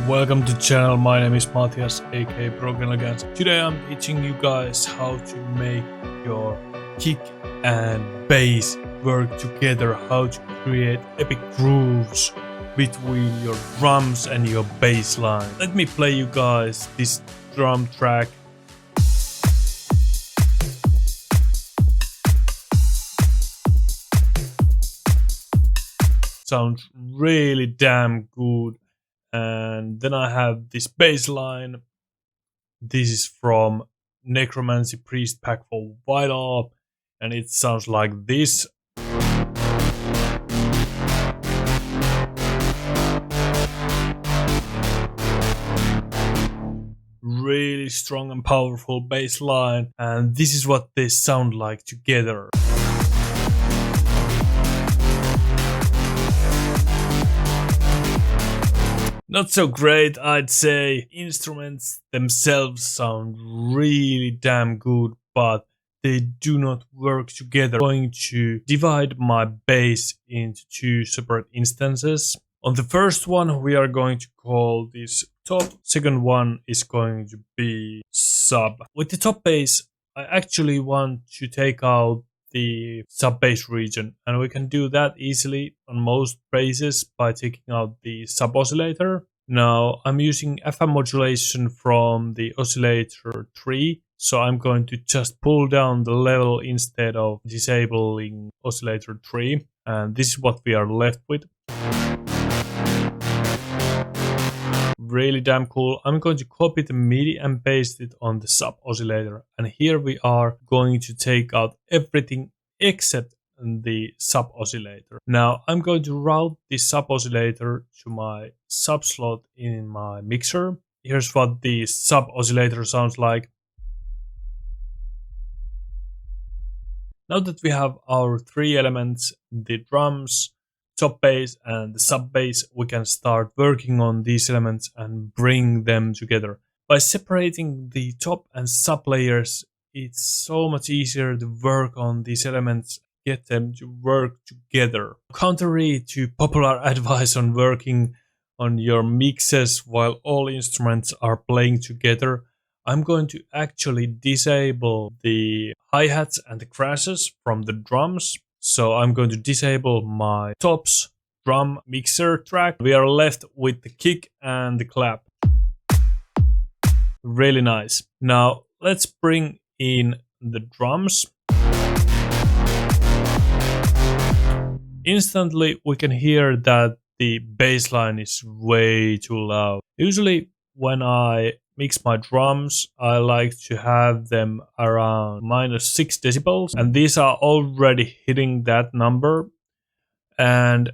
Welcome to the channel. My name is Matthias, aka Elegance. Today I'm teaching you guys how to make your kick and bass work together, how to create epic grooves between your drums and your bass line. Let me play you guys this drum track. Sounds really damn good. And then I have this bass line. This is from Necromancy Priest Pack for Vital, and it sounds like this. Really strong and powerful bass line, and this is what they sound like together. Not so great, I'd say. Instruments themselves sound really damn good, but they do not work together. I'm going to divide my bass into two separate instances. On the first one, we are going to call this top. Second one is going to be sub. With the top bass, I actually want to take out the sub bass region, and we can do that easily on most basses by taking out the sub oscillator. Now I'm using FM modulation from the oscillator tree, so I'm going to just pull down the level instead of disabling oscillator tree, and this is what we are left with. Really damn cool. I'm going to copy the MIDI and paste it on the sub oscillator, and here we are going to take out everything except the sub oscillator. Now I'm going to route the sub oscillator to my sub slot in my mixer. Here's what the sub oscillator sounds like. Now that we have our three elements, the drums, top bass and the sub bass, we can start working on these elements and bring them together. By separating the top and sub layers, it's so much easier to work on these elements, get them to work together. Contrary to popular advice on working on your mixes while all instruments are playing together, I'm going to actually disable the hi-hats and the crashes from the drums. So I'm going to disable my tops drum mixer track. We are left with the kick and the clap. Really nice. Now let's bring in the drums. Instantly we can hear that the bass line is way too loud. Usually when I mix my drums, I like to have them around -6 decibels, and these are already hitting that number. And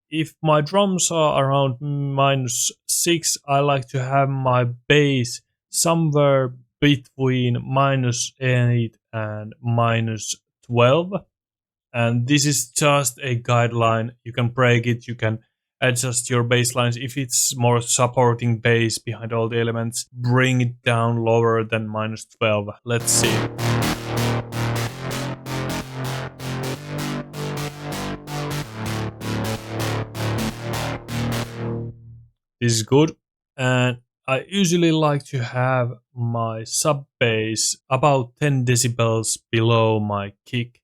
if my drums are around -6, I like to have my bass somewhere between -8 and -12. And this is just a guideline. You can break it, you can adjust your bass lines. If it's more supporting bass behind all the elements, bring it down lower than -12. Let's see. This is good. And I usually like to have my sub bass about 10 decibels below my kick.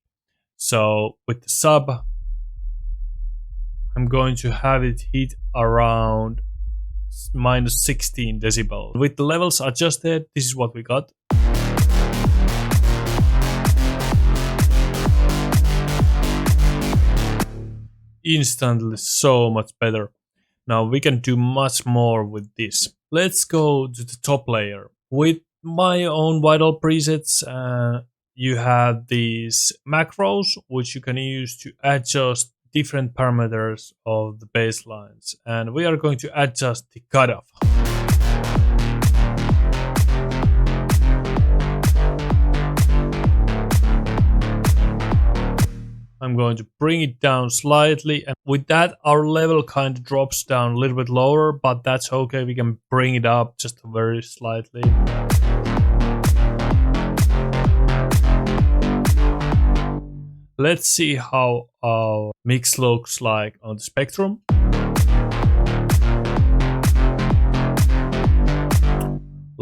So with the sub, I'm going to have it hit around -16 decibels. With the levels adjusted, this is what we got. Instantly so much better. Now we can do much more with this. Let's go to the top layer. With my own Vital presets, you have these macros which you can use to adjust different parameters of the bass lines, and we are going to adjust the cutoff. I'm going to bring it down slightly, and with that our level kind of drops down a little bit lower, but that's okay. We can bring it up just very slightly. Let's see how our mix looks like on the Spectrum.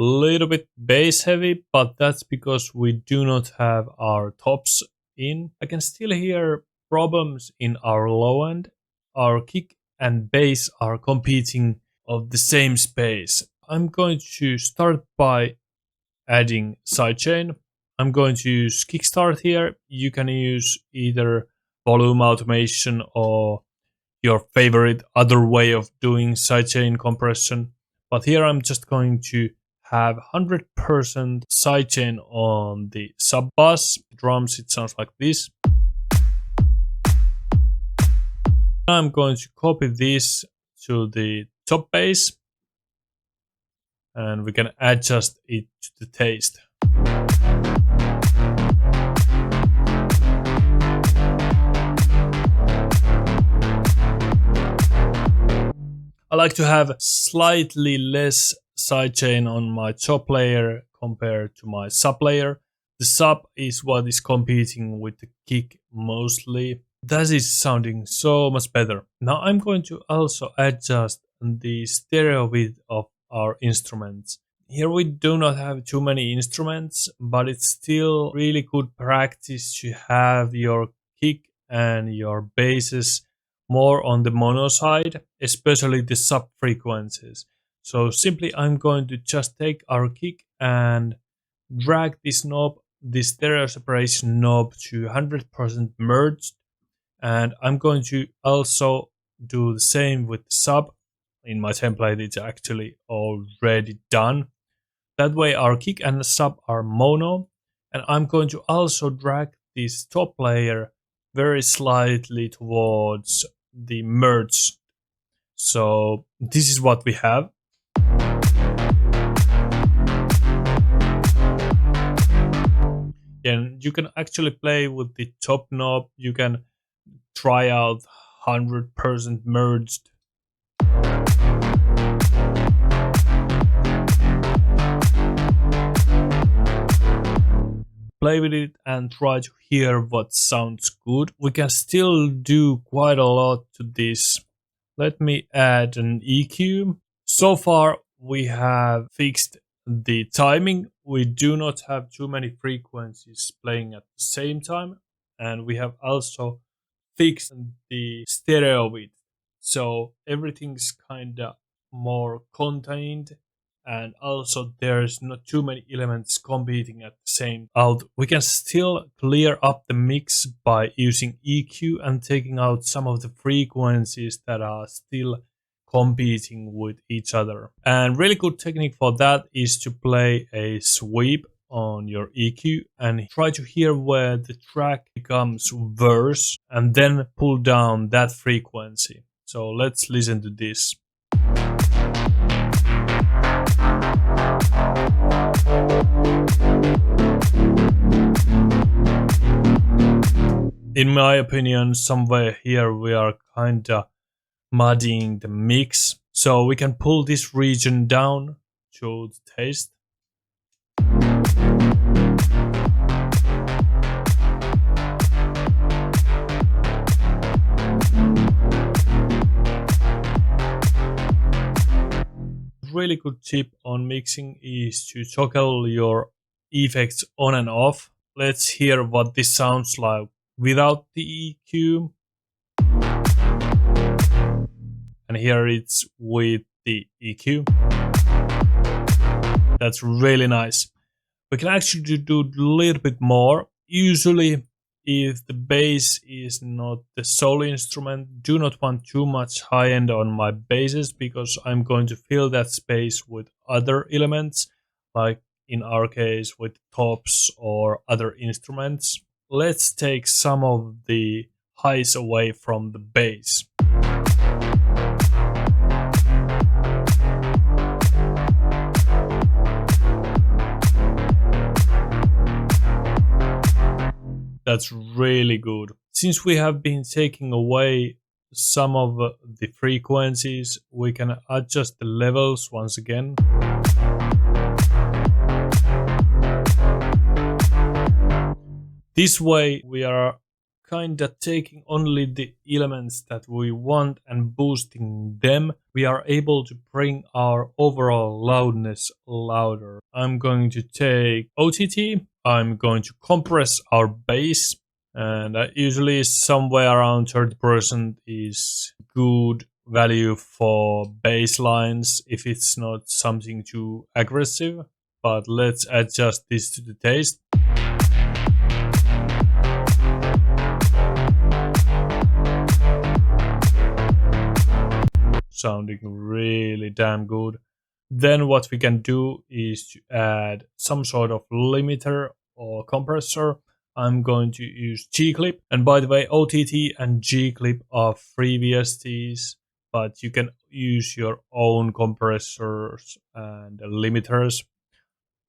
little bit bass heavy, but that's because we do not have our tops in. I can still hear problems in our low end. Our kick and bass are competing of the same space. I'm going to start by adding sidechain. I'm going to use kickstart here. You can use either volume automation or your favorite other way of doing sidechain compression. But here I'm just going to have 100% sidechain on the sub bass. Drums, it sounds like this. I'm going to copy this to the top bass and we can adjust it to the taste. I like to have slightly less sidechain on my top layer compared to my sub layer. The sub is what is competing with the kick mostly. That is sounding so much better. Now I'm going to also adjust the stereo width of our instruments. Here we do not have too many instruments, but it's still really good practice to have your kick and your basses more on the mono side, especially the sub frequencies. So simply I'm going to just take our kick and drag this knob, this stereo separation knob to 100% merged. And I'm going to also do the same with the sub. In my template it's actually already done. That way our kick and the sub are mono. And I'm going to also drag this top layer very slightly towards the merge. So this is what we have. And you can actually play with the top knob. You can try out 100% merged. Play with it and try to hear what sounds good. We can still do quite a lot to this. Let me add an EQ. So far we have fixed the timing. We do not have too many frequencies playing at the same time. And we have also fixed the stereo width. So everything's kinda more contained. And also there's not too many elements competing at the same out. We can still clear up the mix by using EQ and taking out some of the frequencies that are still competing with each other. And really good technique for that is to play a sweep on your EQ and try to hear where the track becomes worse and then pull down that frequency. So let's listen to this. In my opinion, somewhere here we are kinda muddying the mix. So we can pull this region down to the taste. Really good tip on mixing is to toggle your effects on and off. Let's hear what this sounds like without the EQ. And here it's with the EQ. That's really nice. We can actually do a little bit more. Usually, if the bass is not the sole instrument, do not want too much high end on my basses because I'm going to fill that space with other elements, like in our case with tops or other instruments. Let's take some of the highs away from the bass. That's really good. Since we have been taking away some of the frequencies, we can adjust the levels once again. This way we are kinda taking only the elements that we want and boosting them, we are able to bring our overall loudness louder. I'm going to take OTT, I'm going to compress our bass, and usually somewhere around 30% is good value for bass lines if it's not something too aggressive. But let's adjust this to the taste. Sounding really damn good. Then what we can do is to add some sort of limiter or compressor. I'm going to use G-Clip. And by the way, OTT and G-Clip are free VSTs, but you can use your own compressors and limiters.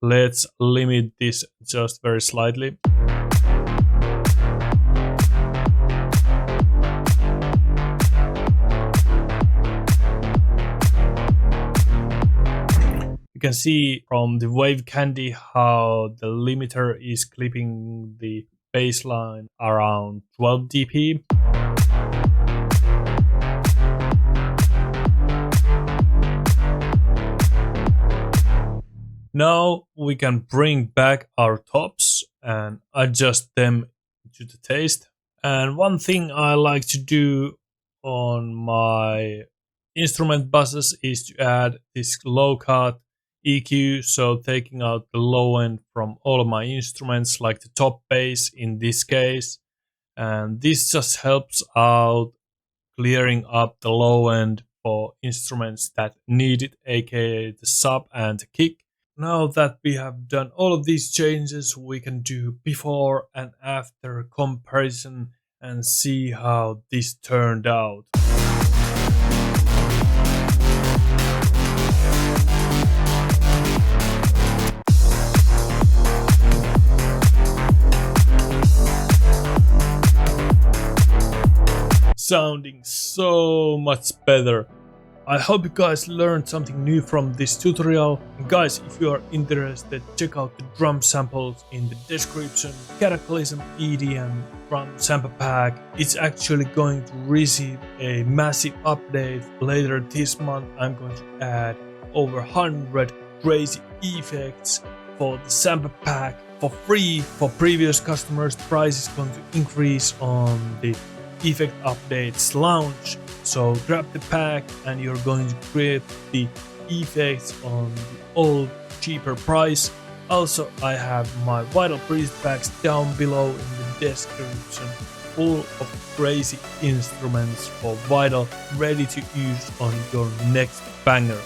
Let's limit this just very slightly. You can see from the wave candy how the limiter is clipping the baseline around 12 dp. Now we can bring back our tops and adjust them to the taste. And one thing I like to do on my instrument buses is to add this low cut EQ, so taking out the low end from all of my instruments, like the top bass in this case. And this just helps out clearing up the low end for instruments that need it, aka the sub and the kick. Now that we have done all of these changes, we can do before and after comparison and see how this turned out. Sounding so much better. I hope you guys learned something new from this tutorial. And guys, if you are interested, check out the drum samples in the description. Cataclysm EDM drum sample pack. It's actually going to receive a massive update later this month. I'm going to add over 100 crazy effects for the sample pack for free. For previous customers, the price is going to increase on the effect updates launch. So grab the pack and you're going to create the effects on the old cheaper price. Also, I have my Vital Priest packs down below in the description, full of crazy instruments for Vital, ready to use on your next banger.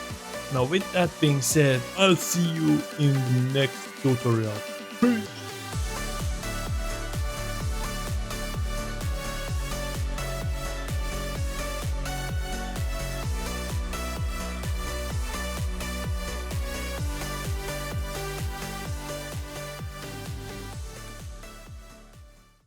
Now with that being said, I'll see you in the next tutorial. Peace!